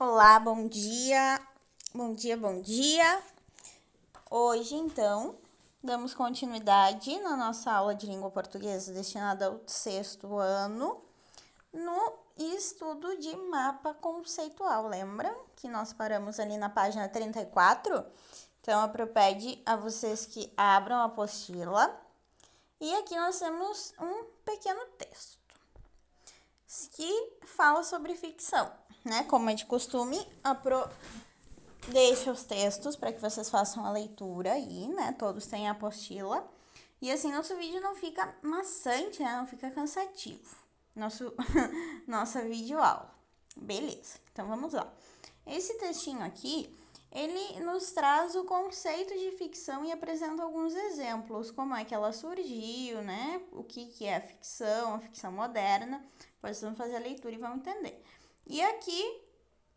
Olá, bom dia. Bom dia, bom dia. Hoje, então, damos continuidade na nossa aula de língua portuguesa destinada ao sexto ano no estudo de mapa conceitual. Lembra que nós paramos ali na página 34? Então, eu pede a vocês que abram a apostila. E aqui nós temos um pequeno texto que fala sobre ficção, né? Como é de costume, deixo os textos para que vocês façam a leitura aí, né? Todos têm a apostila. E assim nosso vídeo não fica maçante, né? Não fica cansativo. Nossa videoaula. Beleza, então vamos lá. Esse textinho aqui, ele nos traz o conceito de ficção e apresenta alguns exemplos, como é que ela surgiu, né? O que é a ficção moderna. Depois vamos fazer a leitura e vamos entender. E aqui,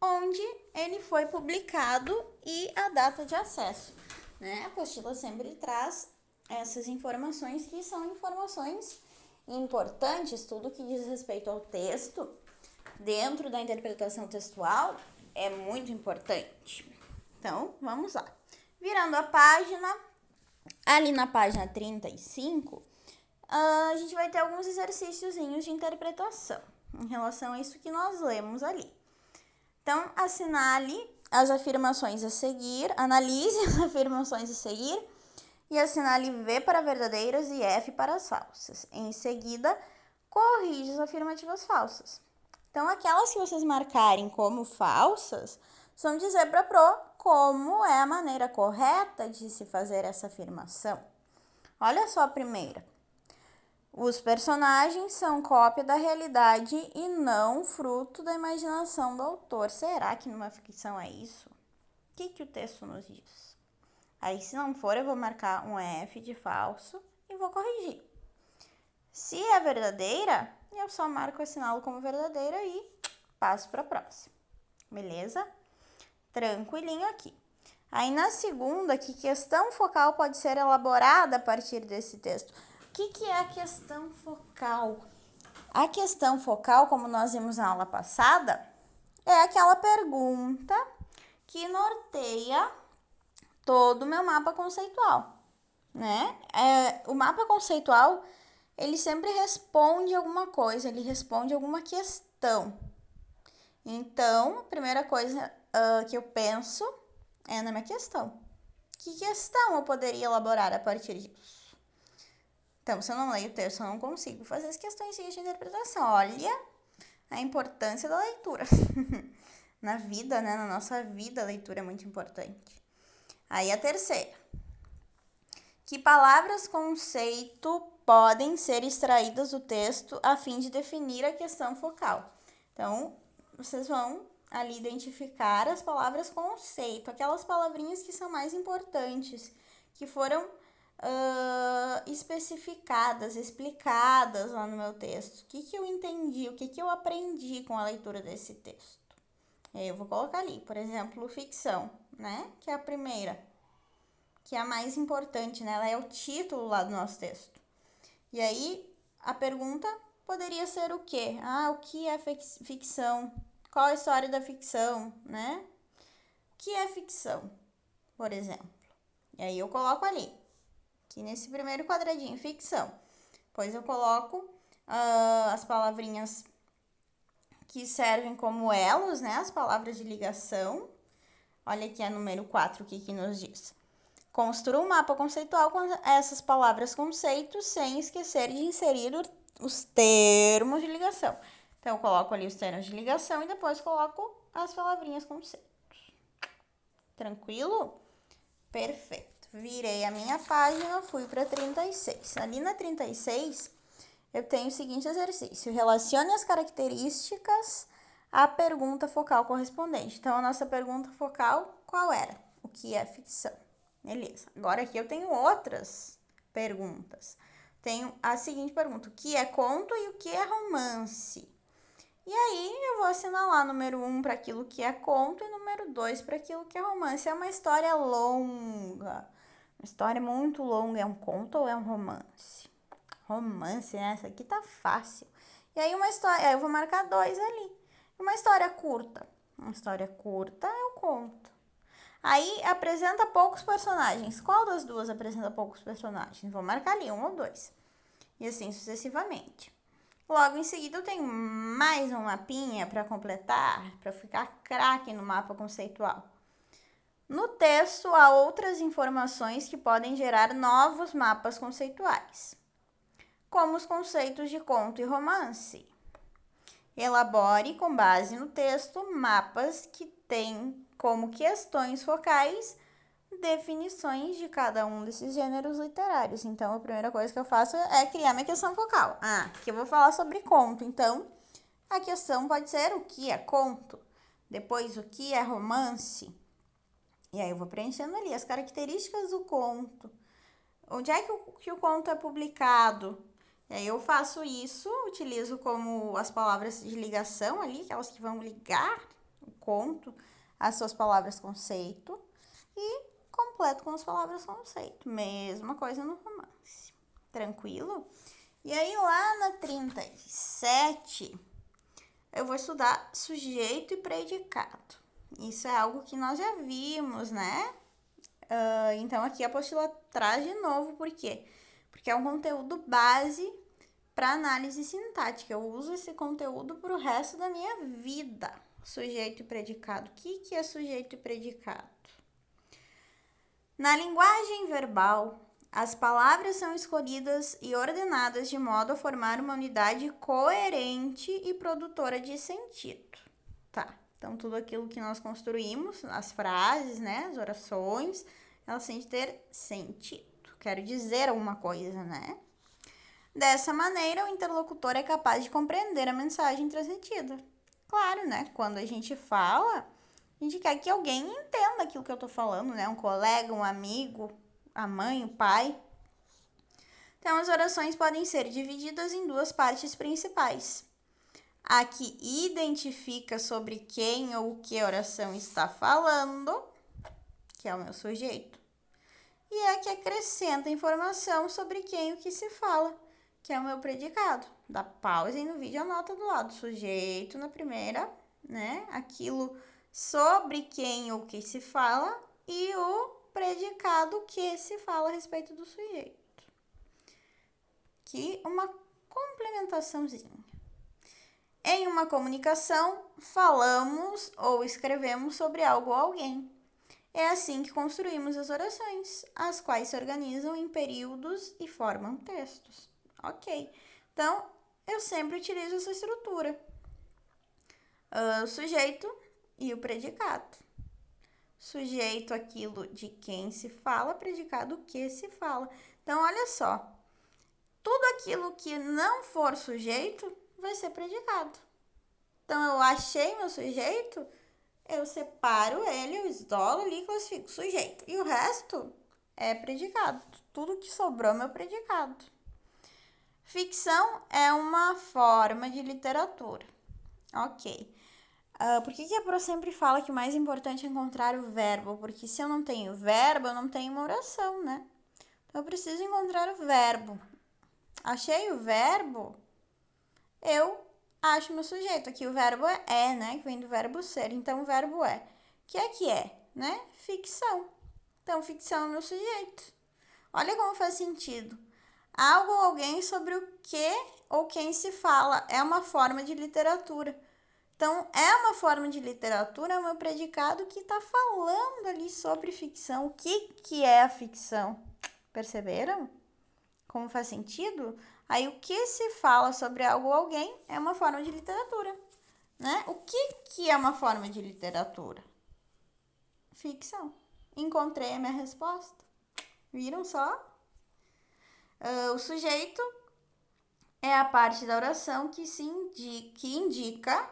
onde ele foi publicado e a data de acesso, né? A apostila sempre traz essas informações que são informações importantes, tudo que diz respeito ao texto, dentro da interpretação textual, é muito importante. Então, vamos lá. Virando a página, ali na página 35, a gente vai ter alguns exercíciozinhos de interpretação em relação a isso que nós lemos ali. Então, assinale as afirmações a seguir, analise as afirmações a seguir e assinale V para verdadeiras e F para as falsas. Em seguida, corrige as afirmativas falsas. Então, aquelas que vocês marcarem como falsas, vão dizer para a Pro como é a maneira correta de se fazer essa afirmação. Olha só a primeira. Os personagens são cópia da realidade e não fruto da imaginação do autor. Será que numa ficção é isso? O que o texto nos diz? Aí, se não for, eu vou marcar um F de falso e vou corrigir. Se é verdadeira, eu só marco e assinalo como verdadeira e passo para a próxima. Beleza? Tranquilinho aqui. Aí, na segunda, que questão focal pode ser elaborada a partir desse texto? O que é a questão focal? A questão focal, como nós vimos na aula passada, é aquela pergunta que norteia todo o meu mapa conceitual, né? O mapa conceitual, ele sempre responde alguma coisa, ele responde alguma questão. Então, a primeira coisa que eu penso é na minha questão. Que questão eu poderia elaborar a partir disso? Então, se eu não leio o texto, eu não consigo fazer as questões de interpretação. Olha a importância da leitura. Na vida, né? Na nossa vida, a leitura é muito importante. Aí a terceira. Que palavras conceito podem ser extraídas do texto a fim de definir a questão focal? Então, vocês vão ali identificar as palavras conceito, aquelas palavrinhas que são mais importantes, que foram especificadas, explicadas lá no meu texto. O que eu entendi, o que eu aprendi com a leitura desse texto. Eu vou colocar ali, por exemplo, ficção, né? Que é a primeira, que é a mais importante, né? Ela é o título lá do nosso texto. E aí, a pergunta poderia ser o quê? O que é ficção? Qual a história da ficção, né? O que é ficção, por exemplo? E aí eu coloco ali, aqui nesse primeiro quadradinho, ficção. Depois eu coloco as palavrinhas que servem como elos, né? As palavras de ligação. Olha aqui a número 4, o que nos diz. Construa um mapa conceitual com essas palavras conceitos, sem esquecer de inserir os termos de ligação. Então, eu coloco ali os termos de ligação e depois coloco as palavrinhas conceitos. Tranquilo? Perfeito. Virei a minha página, fui para 36. Ali na 36, eu tenho o seguinte exercício. Relacione as características à pergunta focal correspondente. Então, a nossa pergunta focal, qual era? O que é ficção? Beleza. Agora aqui eu tenho outras perguntas. Tenho a seguinte pergunta. O que é conto e o que é romance? E aí eu vou assinalar número 1 para aquilo que é conto e número 2 para aquilo que é romance. É uma história longa. Uma história muito longa. É um conto ou é um romance? Romance, né? Essa aqui tá fácil. E aí uma história, eu vou marcar 2 ali. Uma história curta. Uma história curta é o conto. Aí apresenta poucos personagens. Qual das duas apresenta poucos personagens? Vou marcar ali, 1 ou 2. E assim sucessivamente. Logo em seguida eu tenho mais um mapinha para completar, para ficar craque no mapa conceitual. No texto há outras informações que podem gerar novos mapas conceituais, como os conceitos de conto e romance. Elabore, com base no texto, mapas que têm como questões focais definições de cada um desses gêneros literários. Então, a primeira coisa que eu faço é criar minha questão focal. Aqui eu vou falar sobre conto. Então, a questão pode ser o que é conto, depois o que é romance. E aí eu vou preenchendo ali as características do conto. Onde é que o conto é publicado? E aí eu faço isso, utilizo como as palavras de ligação ali, aquelas que vão ligar o conto às suas palavras conceito. E completo com as palavras conceito. Mesma coisa no romance. Tranquilo? E aí lá na 37, eu vou estudar sujeito e predicado. Isso é algo que nós já vimos, né? Então aqui a apostila traz de novo, por quê? Porque é um conteúdo base para análise sintática. Eu uso esse conteúdo para o resto da minha vida. Sujeito e predicado. O que é sujeito e predicado? Na linguagem verbal, as palavras são escolhidas e ordenadas de modo a formar uma unidade coerente e produtora de sentido. Tá, então tudo aquilo que nós construímos, as frases, né, as orações, elas têm de ter sentido. Quero dizer alguma coisa, né? Dessa maneira, o interlocutor é capaz de compreender a mensagem transmitida. Claro, né? Quando a gente fala, a gente quer que alguém entenda aquilo que eu tô falando, né? Um colega, um amigo, a mãe, o pai. Então, as orações podem ser divididas em 2 partes principais. A que identifica sobre quem ou o que a oração está falando, que é o meu sujeito. E a que acrescenta informação sobre quem e o que se fala, que é o meu predicado. Dá pausa aí no vídeo, anota do lado. Sujeito na primeira, né? Aquilo sobre quem ou o que se fala e o predicado que se fala a respeito do sujeito. Aqui uma complementaçãozinha. Em uma comunicação, falamos ou escrevemos sobre algo ou alguém. É assim que construímos as orações, as quais se organizam em períodos e formam textos. Ok, então eu sempre utilizo essa estrutura. O sujeito e o predicado. Sujeito, aquilo de quem se fala, predicado, o que se fala. Então, olha só, tudo aquilo que não for sujeito vai ser predicado. Então, eu achei meu sujeito, eu separo ele, eu isolo ali e classifico sujeito. E o resto é predicado. Tudo que sobrou é meu predicado. Ficção é uma forma de literatura. Ok. Por que a Pro sempre fala que o mais importante é encontrar o verbo? Porque se eu não tenho verbo, eu não tenho uma oração, né? Então, eu preciso encontrar o verbo. Achei o verbo, eu acho meu sujeito. Aqui o verbo é, né? Que vem do verbo ser. Então, o verbo é. O que é, né? Ficção. Então, ficção é meu sujeito. Olha como faz sentido. Algo ou alguém sobre o que ou quem se fala. É uma forma de literatura. Então, é uma forma de literatura, é o meu predicado que está falando ali sobre ficção. O que é a ficção? Perceberam? Como faz sentido? Aí, o que se fala sobre algo ou alguém é uma forma de literatura, né? O que é uma forma de literatura? Ficção. Encontrei a minha resposta. Viram só? O sujeito é a parte da oração que indica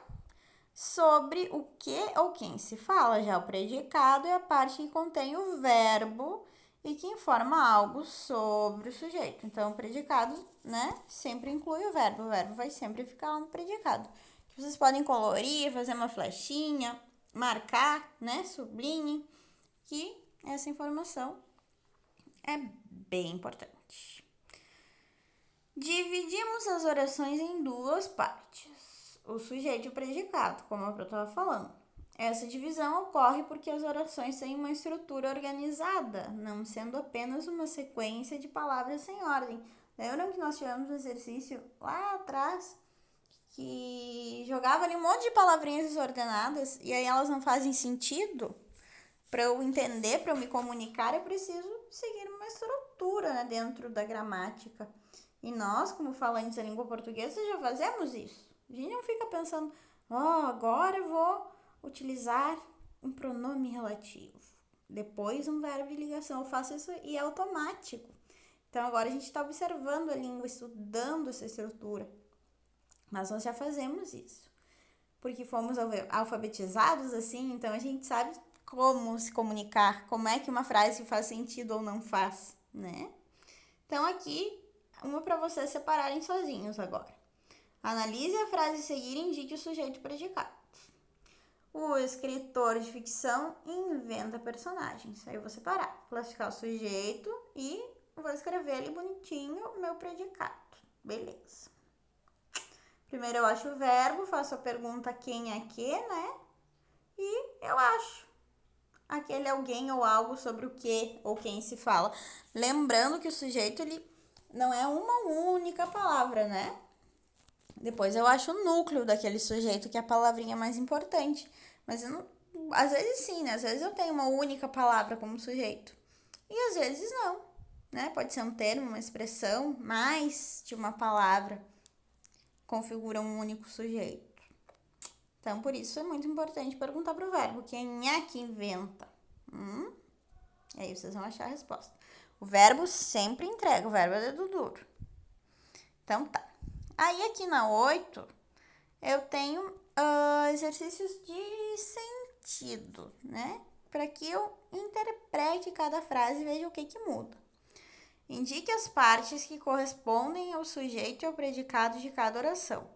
sobre o que ou quem se fala. Já o predicado é a parte que contém o verbo e que informa algo sobre o sujeito. Então, o predicado, né, sempre inclui o verbo. O verbo vai sempre ficar lá no predicado. Vocês podem colorir, fazer uma flechinha, marcar, né, sublinhe, que essa informação é bem importante. Dividimos as orações em 2 partes. O sujeito e o predicado, como eu estava falando. Essa divisão ocorre porque as orações têm uma estrutura organizada, não sendo apenas uma sequência de palavras sem ordem. Lembram que nós tivemos um exercício lá atrás que jogava ali um monte de palavrinhas desordenadas e aí elas não fazem sentido? Para eu entender, para eu me comunicar, eu preciso seguir uma estrutura, né, dentro da gramática. E nós, como falantes da língua portuguesa, já fazemos isso. A gente não fica pensando, agora eu vou utilizar um pronome relativo. Depois um verbo de ligação. Eu faço isso e é automático. Então agora a gente está observando a língua, estudando essa estrutura. Mas nós já fazemos isso. Porque fomos alfabetizados assim, então a gente sabe como se comunicar, como é que uma frase faz sentido ou não faz, né? Então aqui, uma para vocês separarem sozinhos agora. Analise a frase a seguir e indique o sujeito predicado. O escritor de ficção inventa personagens. Aí eu vou separar, classificar o sujeito e vou escrever ali bonitinho o meu predicado. Beleza. Primeiro eu acho o verbo, faço a pergunta quem é que, né? E eu acho aquele alguém ou algo sobre o que ou quem se fala. Lembrando que o sujeito, ele não é uma única palavra, né? Depois eu acho o núcleo daquele sujeito, que é a palavrinha mais importante. Mas eu não, às vezes sim, né? Às vezes eu tenho uma única palavra como sujeito. E às vezes não, né? Pode ser um termo, uma expressão, mais de uma palavra configura um único sujeito. Então, por isso é muito importante perguntar para o verbo, quem é que inventa? E aí vocês vão achar a resposta. O verbo sempre entrega, o verbo é dedo duro. Então tá. Aí aqui na 8, eu tenho exercícios de sentido, né? Para que eu interprete cada frase e veja o que muda. Indique as partes que correspondem ao sujeito e ao predicado de cada oração.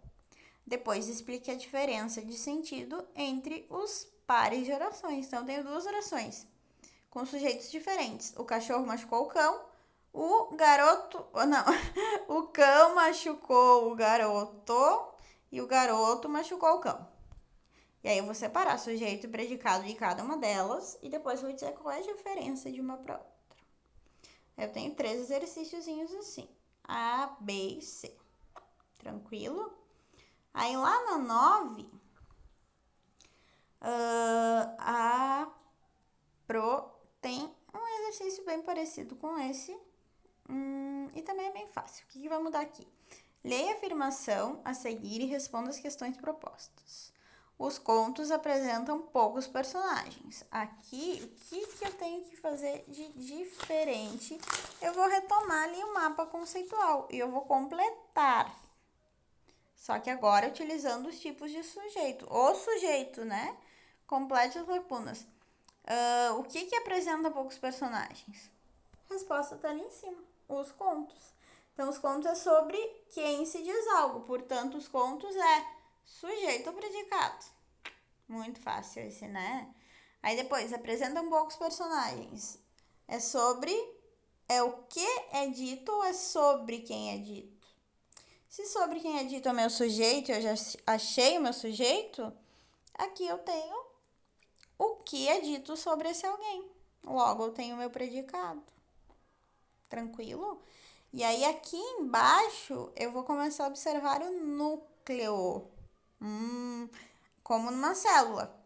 Depois explique a diferença de sentido entre os pares de orações. Então, eu tenho duas orações com sujeitos diferentes. O cachorro machucou o cão, o cão machucou o garoto e o garoto machucou o cão. E aí eu vou separar sujeito e predicado de cada uma delas e depois vou dizer qual é a diferença de uma para outra. Eu tenho 3 exercíciozinhos assim, A, B e C. Tranquilo? Aí lá na 9, tem um exercício bem parecido com esse e também é bem fácil. O que vai mudar aqui? Leia a afirmação a seguir e responda as questões propostas. Os contos apresentam poucos personagens. Aqui, o que eu tenho que fazer de diferente? Eu vou retomar ali o mapa conceitual e eu vou completar. Só que agora utilizando os tipos de sujeito. O sujeito, né? Complete as lacunas. O que apresenta poucos personagens? A resposta tá ali em cima. Os contos. Então, os contos é sobre quem se diz algo. Portanto, os contos é sujeito ou predicado. Muito fácil esse, né? Aí depois, apresentam poucos personagens. É sobre... É o que é dito ou é sobre quem é dito? Se sobre quem é dito é o meu sujeito, eu já achei o meu sujeito, aqui eu tenho o que é dito sobre esse alguém. Logo, eu tenho o meu predicado. Tranquilo? E aí, aqui embaixo, eu vou começar a observar o núcleo. Como numa célula.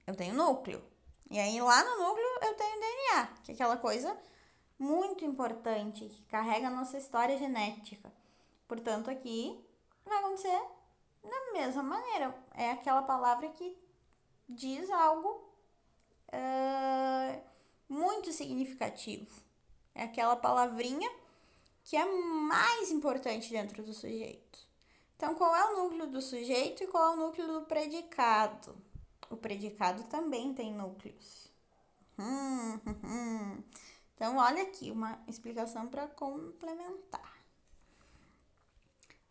Eu tenho núcleo. E aí, lá no núcleo, eu tenho DNA, que é aquela coisa muito importante, que carrega a nossa história genética. Portanto, aqui vai acontecer da mesma maneira. É aquela palavra que diz algo muito significativo. É aquela palavrinha que é mais importante dentro do sujeito. Então, qual é o núcleo do sujeito e qual é o núcleo do predicado? O predicado também tem núcleos. Então, olha aqui uma explicação para complementar.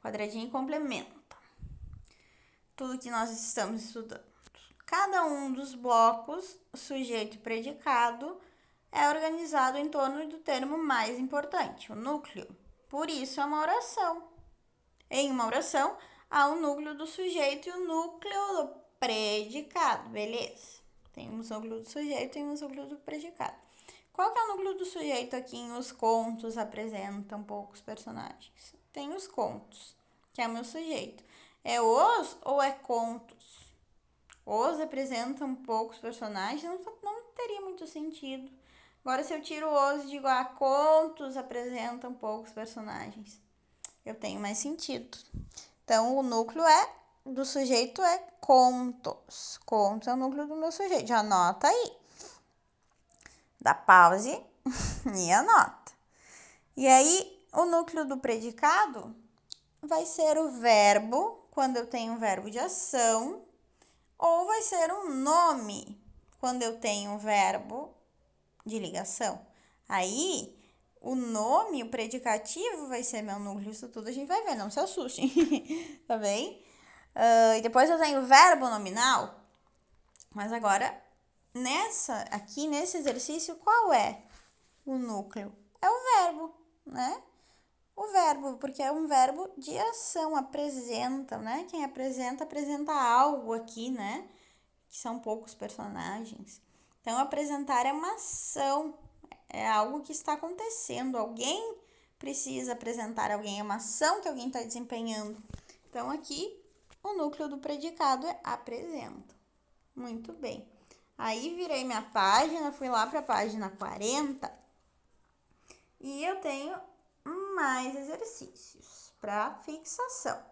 Quadradinho complementa tudo que nós estamos estudando. Cada um dos blocos, sujeito e predicado, é organizado em torno do termo mais importante, o núcleo. Por isso é uma oração. Em uma oração, há o núcleo do sujeito e o núcleo do predicado, beleza? Temos o núcleo do sujeito, temos o núcleo do predicado. Qual que é o núcleo do sujeito aqui em Os Contos Apresentam Poucos Personagens? Tem os contos, que é o meu sujeito. É os ou é contos? Os apresentam poucos personagens, não teria muito sentido. Agora, se eu tiro os e digo, contos apresentam poucos personagens, eu tenho mais sentido. Então, o núcleo do sujeito é contos. Contos é o núcleo do meu sujeito. Já anota aí. Dá pause e anota. E aí, o núcleo do predicado vai ser o verbo, quando eu tenho um verbo de ação, ou vai ser um nome, quando eu tenho um verbo de ligação. Aí, o nome, o predicativo, vai ser meu núcleo. Isso tudo a gente vai ver, não se assustem. Tá bem? E depois eu tenho o verbo nominal. Mas agora, aqui nesse exercício, qual é o núcleo? É o verbo, né? O verbo, porque é um verbo de ação, apresenta, né? Quem apresenta algo aqui, né? Que são poucos personagens. Então, apresentar é uma ação, é algo que está acontecendo. Alguém precisa apresentar alguém, é uma ação que alguém está desempenhando. Então, aqui, o núcleo do predicado é apresenta. Muito bem. Aí, virei minha página, fui lá para a página 40 e eu tenho mais exercícios para fixação.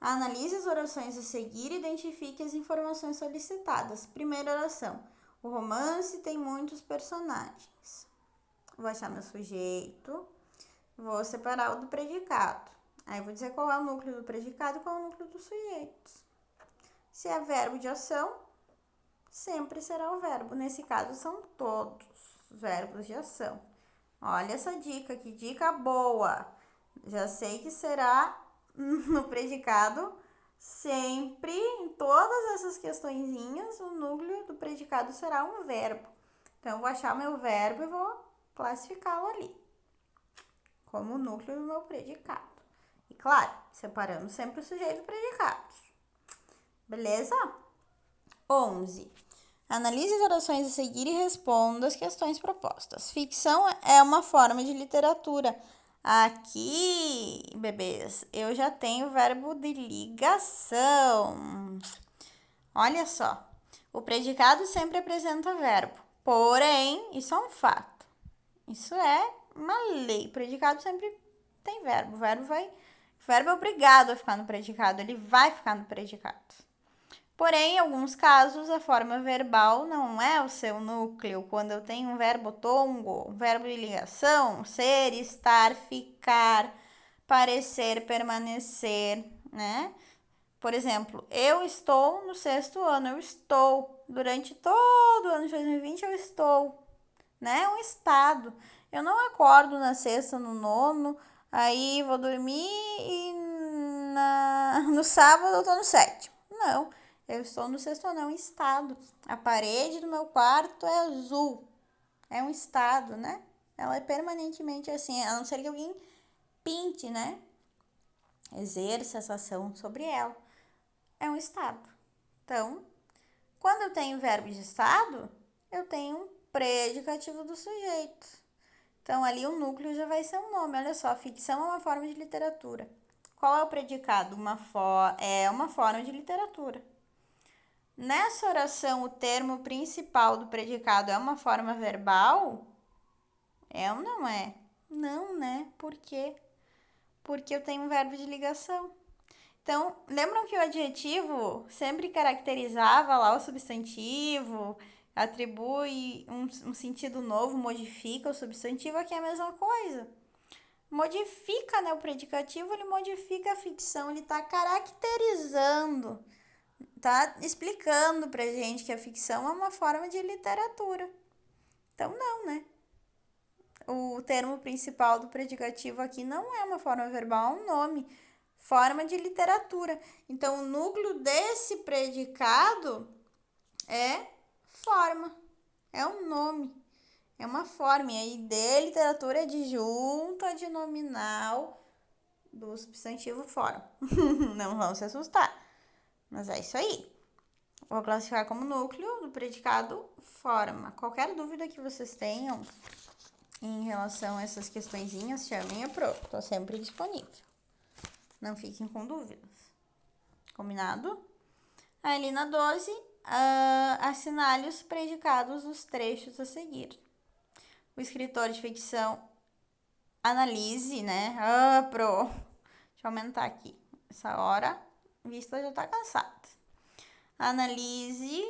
Analise as orações a seguir e identifique as informações solicitadas. Primeira oração. O romance tem muitos personagens. Vou achar meu sujeito. Vou separar o do predicado. Aí vou dizer qual é o núcleo do predicado e qual é o núcleo do sujeito. Se é verbo de ação, sempre será o verbo. Nesse caso, são todos verbos de ação. Olha essa dica, que dica boa. Já sei que será no predicado sempre, em todas essas questõezinhas, o núcleo do predicado será um verbo. Então, eu vou achar meu verbo e vou classificá-lo ali como o núcleo do meu predicado. E claro, separando sempre o sujeito do predicado. Beleza? 11. Analise as orações a seguir e responda as questões propostas. Ficção é uma forma de literatura. Aqui, bebês, eu já tenho o verbo de ligação. Olha só, o predicado sempre apresenta verbo. Porém, isso é um fato. Isso é uma lei. O predicado sempre tem verbo. O verbo é obrigado a ficar no predicado. Ele vai ficar no predicado. Porém, em alguns casos, a forma verbal não é o seu núcleo. Quando eu tenho um verbo tongo, um verbo de ligação, ser, estar, ficar, parecer, permanecer, né? Por exemplo, eu estou no 6º ano, eu estou. Durante todo o ano de 2020, eu estou, né? É um estado. Eu não acordo na 6ª, no 9º, aí vou dormir e no sábado eu tô no 7º. Não. Eu estou no 6º ano, é um estado. A parede do meu quarto é azul. É um estado, né? Ela é permanentemente assim, a não ser que alguém pinte, né? Exerça essa ação sobre ela. É um estado. Então, quando eu tenho verbo de estado, eu tenho um predicativo do sujeito. Então, ali o núcleo já vai ser um nome. Olha só, ficção é uma forma de literatura. Qual é o predicado? É uma forma de literatura. Nessa oração, o termo principal do predicado é uma forma verbal? É ou não é? Não, né? Por quê? Porque eu tenho um verbo de ligação. Então, lembram que o adjetivo sempre caracterizava lá o substantivo, atribui um sentido novo, modifica o substantivo? Aqui é a mesma coisa. Modifica, né? O predicativo, ele modifica a ficção, ele está caracterizando, tá explicando pra gente que a ficção é uma forma de literatura. Então, não, né? O termo principal do predicativo aqui não é uma forma verbal, é um nome. Forma de literatura. Então, o núcleo desse predicado é forma. É um nome. É uma forma. E aí, de literatura é disjunta de nominal do substantivo forma. Não vão se assustar. Mas é isso aí. Vou classificar como núcleo do predicado forma. Qualquer dúvida que vocês tenham em relação a essas questõezinhas, chamem a pro. Tô sempre disponível. Não fiquem com dúvidas. Combinado? Ali na 12, assinale os predicados dos trechos a seguir. O escritor de ficção analise, né? Pro. Deixa eu aumentar aqui. Essa hora, vista já tá cansada. Analise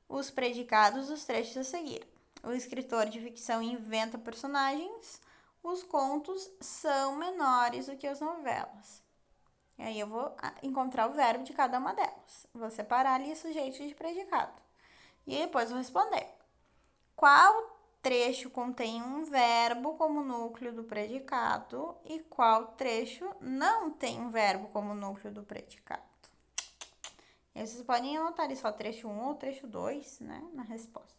os predicados dos trechos a seguir. O escritor de ficção inventa personagens. Os contos são menores do que as novelas. E aí eu vou encontrar o verbo de cada uma delas. Vou separar ali sujeito de predicado. E depois vou responder. Qual trecho contém um verbo como núcleo do predicado e qual trecho não tem um verbo como núcleo do predicado? E vocês podem anotar ali só trecho 1 ou trecho 2, né, na resposta.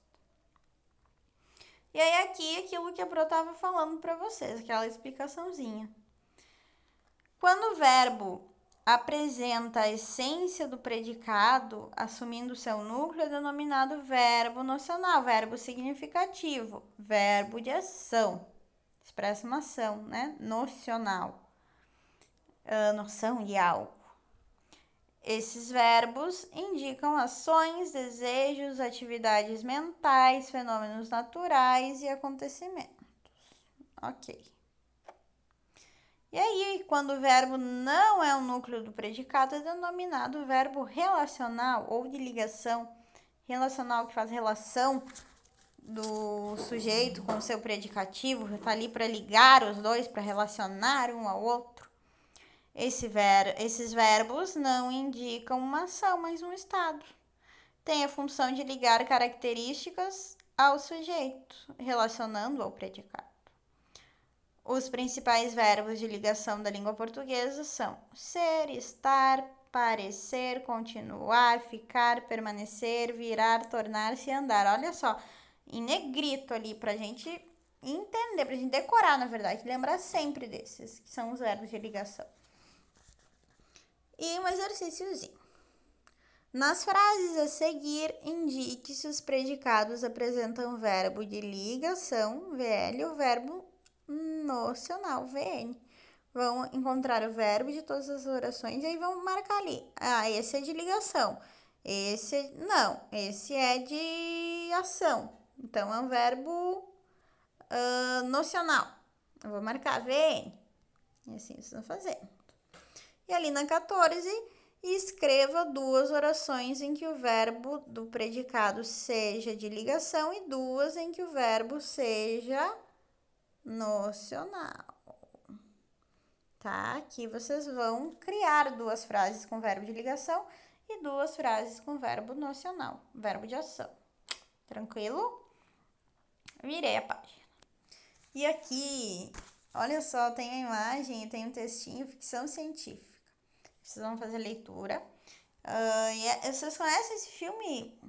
E aí aqui aquilo que a Pro estava falando para vocês, aquela explicaçãozinha. Quando o verbo apresenta a essência do predicado, assumindo seu núcleo, é denominado verbo nocional, verbo significativo, verbo de ação. Expressa uma ação, né? Nocional. Noção de algo. Esses verbos indicam ações, desejos, atividades mentais, fenômenos naturais e acontecimentos. Ok. E aí, quando o verbo não é o núcleo do predicado, é denominado verbo relacional ou de ligação. Relacional que faz relação do sujeito com o seu predicativo, está ali para ligar os dois, para relacionar um ao outro. Esses verbos não indicam uma ação, mas um estado. Tem a função de ligar características ao sujeito, relacionando ao predicado. Os principais verbos de ligação da língua portuguesa são ser, estar, parecer, continuar, ficar, permanecer, virar, tornar-se e andar. Olha só, em negrito ali pra gente entender, pra gente decorar, na verdade, lembrar sempre desses, que são os verbos de ligação. E um exercíciozinho. Nas frases a seguir, indique se os predicados apresentam verbo de ligação, VL, ou verbo nocional, VN. Vão encontrar o verbo de todas as orações e aí vão marcar ali. Esse é de ligação. Esse é de ação. Então, é um verbo nocional. Eu vou marcar VN. E assim vocês vão fazendo. E ali na 14, escreva 2 orações em que o verbo do predicado seja de ligação e 2 em que o verbo seja nocional. Tá? Aqui vocês vão criar 2 frases com verbo de ligação e 2 frases com verbo nocional, verbo de ação. Tranquilo? Virei a página. E aqui, olha só, tem a imagem e tem um textinho, ficção científica. Vocês vão fazer leitura. Vocês conhecem esse filme?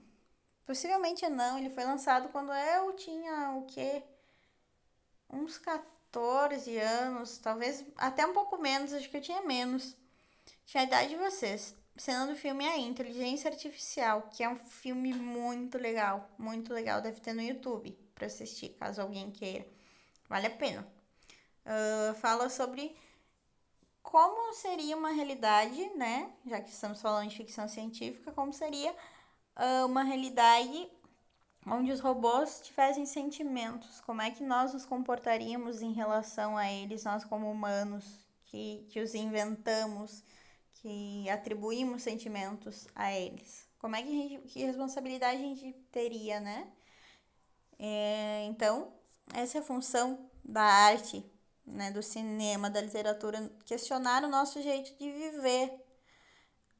Possivelmente não, ele foi lançado quando eu tinha o quê? Uns 14 anos, talvez até um pouco menos, acho que eu tinha menos. Tinha a idade de vocês. O cena do filme é a Inteligência Artificial, que é um filme muito legal, deve ter no YouTube para assistir, caso alguém queira. Vale a pena. Fala sobre como seria uma realidade, né? Já que estamos falando de ficção científica, como seria uma realidade onde os robôs tivessem sentimentos, como é que nós nos comportaríamos em relação a eles, nós como humanos, que os inventamos, que atribuímos sentimentos a eles. Como é que responsabilidade a gente teria, né? Então, essa é a função da arte, né, do cinema, da literatura, questionar o nosso jeito de viver.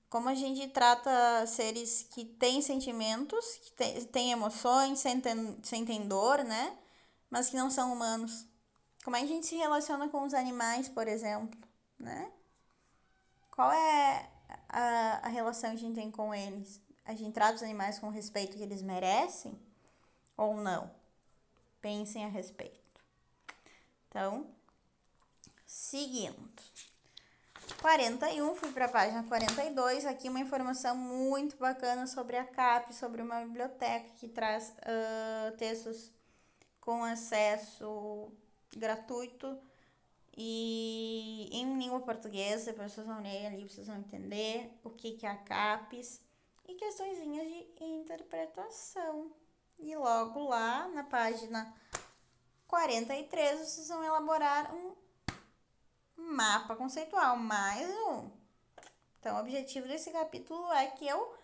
Como a gente trata seres que têm sentimentos, que têm emoções, sentem dor, né? Mas que não são humanos. Como é que a gente se relaciona com os animais, por exemplo, né? Qual é a relação que a gente tem com eles? A gente trata os animais com o respeito que eles merecem ou não? Pensem a respeito. Então, seguindo. 41, fui para a página 42. Aqui uma informação muito bacana sobre a CAP, sobre uma biblioteca que traz textos com acesso gratuito e em língua portuguesa. Vocês vão ler ali, vocês vão entender o que é a CAPES e questõezinhas de interpretação. E logo lá na página 43 vocês vão elaborar um mapa conceitual, mais um. Então, o objetivo desse capítulo é que eu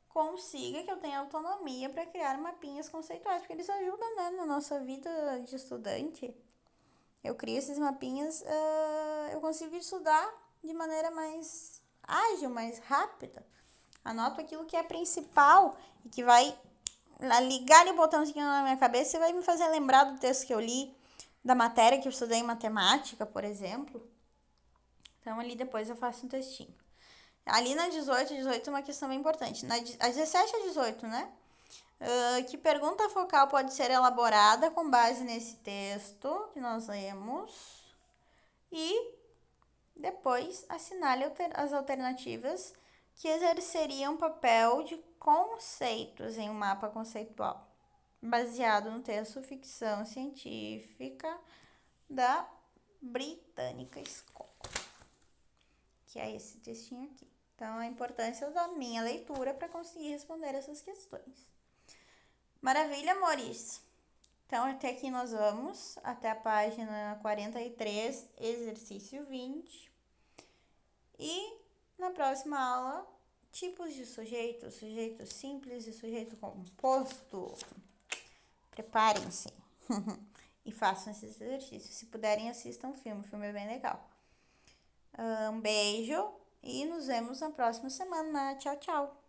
consiga, que eu tenha autonomia para criar mapinhas conceituais, porque eles ajudam, né, na nossa vida de estudante. Eu crio esses mapinhas, eu consigo estudar de maneira mais ágil, mais rápida. Anoto aquilo que é principal e que vai ligar ali o botãozinho na minha cabeça e vai me fazer lembrar do texto que eu li, da matéria que eu estudei em matemática, por exemplo. Então, ali depois eu faço um textinho. Ali na 18 é uma questão bem importante. A 17 a 18, né? Que pergunta focal pode ser elaborada com base nesse texto que nós lemos. E depois assinale as alternativas que exerceriam papel de conceitos em um mapa conceitual, baseado no texto ficção científica da Britânica School, que é esse textinho aqui. Então, a importância da minha leitura para conseguir responder essas questões. Maravilha, amores? Então, até aqui nós vamos, até a página 43, exercício 20. E na próxima aula, tipos de sujeito, sujeito simples e sujeito composto. Preparem-se e façam esses exercícios. Se puderem, assistam o filme é bem legal. Um beijo e nos vemos na próxima semana. Tchau, tchau!